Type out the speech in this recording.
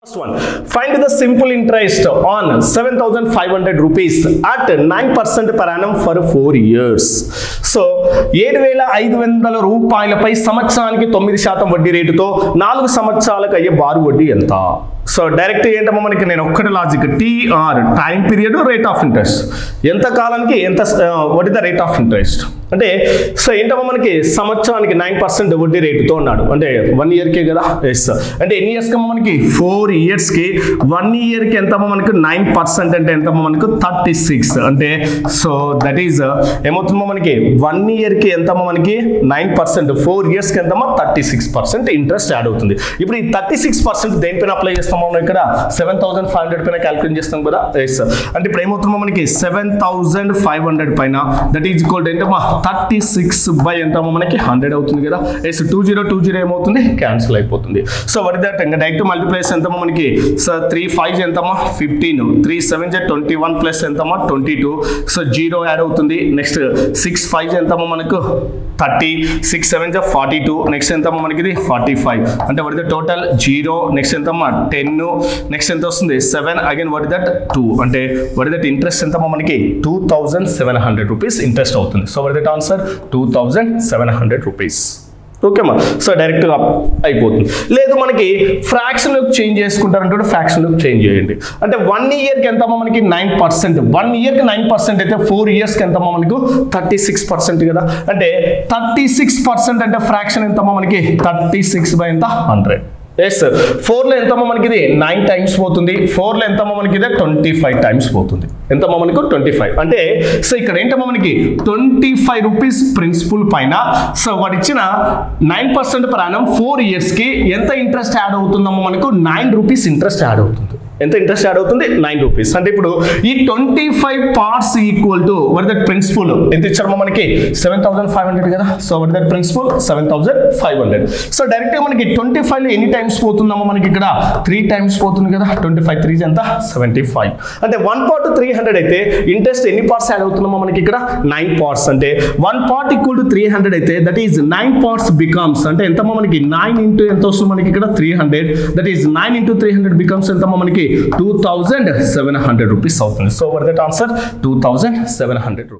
First one, find the simple interest on 7,500 rupees at 9% per annum for 4 years. So, 7,500 రూపాయలపై సంవత్సరానికి 9% వడ్డీ రేటుతో 4 సంవత్సరాలకు అయ్యే బారు వడ్డీ ఎంత? సో డైరెక్ట్ ఏంటమ్మా మనకి నేను ఒక్కటి logic TR time period rate of interest ఎంత కాలానికి ఎంత what is the rate of interest అంటే సో ఏంటమ్మా మనకి సంవత్సరానికి 9% వడ్డీ రేటుతో ఉన్నాడు అంటే 1 ఇయర్కే కదా ఎస్ అంటే ఎన్ని ఇయర్స్ కమ్మా మనకి 4 ఇయర్స్కి 1 ఇయర్కి ఎంతమ్మా మనకు 9% అంటే ఎంతమ్మా మనకు 36 అంటే సో దట్ ఈస్ ఏమవుతుందమ్మా మనకి 1 ఇయర్కి ఎంతమ్మా మనకి 9% 4 ఇయర్స్కి ఎంతమ్మా 36% ఇంట్రెస్ట్ యాడ్ అవుతుంది ఇప్పుడు ఈ 36% దేనిపైన అప్లై చేస్తాం ఇక్కడ 7,500 పైన క్యాలిక్యులేట్ చేస్తాం కదా ఎస్ అంటే ఇప్పుడు ఏమవుతుందో మనకి 7,500 పైన దట్ ఈజ్ ఈక్వల్ టు ఏంటమ్మా 36 బై ఎంతమ్మా మనకి 100 అవుతుంది కదా ఎస్ 2020 ఏమవుతుంది క్యాన్సిల్ అయిపోతుంది సో వాట్ ఇస్ దట్ ఇంకా డైరెక్ట్ మల్టిప్లైస్ ఎంతమ్మా మనకి సో 3 5 ఎంతమ్మా 15 3 7 21 ప్లస్ ఎంతమ్మా 22 సో 0 యాడ్ అవుతుంది నెక్స్ట్ 6 5 ఎంతమ్మా మనకు 30 6 7 42 నెక్స్ట్ ఎంతమ్మా మనకి ఇది 45 అంటే what is the total 0 next ఎంతమ్మా 10 నెక్స్ట్ ఎంత వస్తుంది 7 అగైన్ వాట్ ఇస్ దట్ 2 అంటే వాట్ ఇస్ దట్ ఇంట్రెస్ట్ ఎంతమ్మా మనకి 2,700 రూపీస్ ఇంట్రెస్ట్ అవుతుంది so what is that answer 2,700 rupees ఓకేమా సో డైరెక్ట్గా అయిపోతుంది లేదు మనకి ఫ్రాక్షన్లోకి చేంజ్ చేసుకుంటారంటే ఫ్రాక్షన్లోకి చేంజ్ చేయండి అంటే 1 ఇయర్కి ఎంతమ్మా మనకి 9% 1 ఇయర్కి 9% అయితే 4 ఇయర్స్కి ఎంతమ్మా మనకు 36% కదా అంటే 36% అంటే ఫ్రాక్షన్ ఎంతమ్మా మనకి 36 బై ఎంత 100 ఎస్ సార్ 4లో ఎంతమ్మా మనకి ఇది 9 టైమ్స్ పోతుంది 4లో ఎంతమ్మా మనకి ఇది 25 టైమ్స్ పోతుంది ఎంతమ్మా మనకు 25 అంటే సో ఇక్కడ ఏంటమ్మా మనకి 25 రూపీస్ ప్రిన్సిపల్ పైన సో వాడు ఇచ్చిన 9% per annum 4 ఇయర్స్కి ఎంత ఇంట్రెస్ట్ యాడ్ అవుతుందమ్మా మనకు 9 రూపీస్ ఇంట్రెస్ట్ యాడ్ అవుతుంది ఎంత ఇంట్రెస్ట్ యాడ్ అవుతుంది 9 రూపీస్ అంటే ఇప్పుడు ఈ 25 parts equal to what that principal ఎంత ఇచ్చారమ్మా మనకి 7,500 కదా so what that principal 7,500 so డైరెక్ట్గా మనకి 25లో ఎన్ని టైమ్స్ పోతుందమ్మా మనకి ఇక్కడ 3 టైమ్స్ పోతుంది కదా 25 3 ఎంత 75 అంటే 1 పార్ట్ 300 అయితే ఇంట్రెస్ట్ ఎన్ని పార్ట్స్ యాడ్ అవుతుందమ్మా మనకి ఇక్కడ 9 పార్ట్స్ అంటే 1 పార్ట్ ఈక్వల్ టు 300 అయితే దట్ ఈస్ 9 పార్ట్స్ బికమ్స్ అంటే ఎంతమ్మా మనకి 9 ఇంటూ ఎంత వస్తుంది మనకి ఇక్కడ 300 దట్ ఈస్ 9 ఇంటూ 300 బికమ్స్ ఎంతమ్మా మనకి 2,700 rupees అవుతుంది so what that answer 2,700 rupees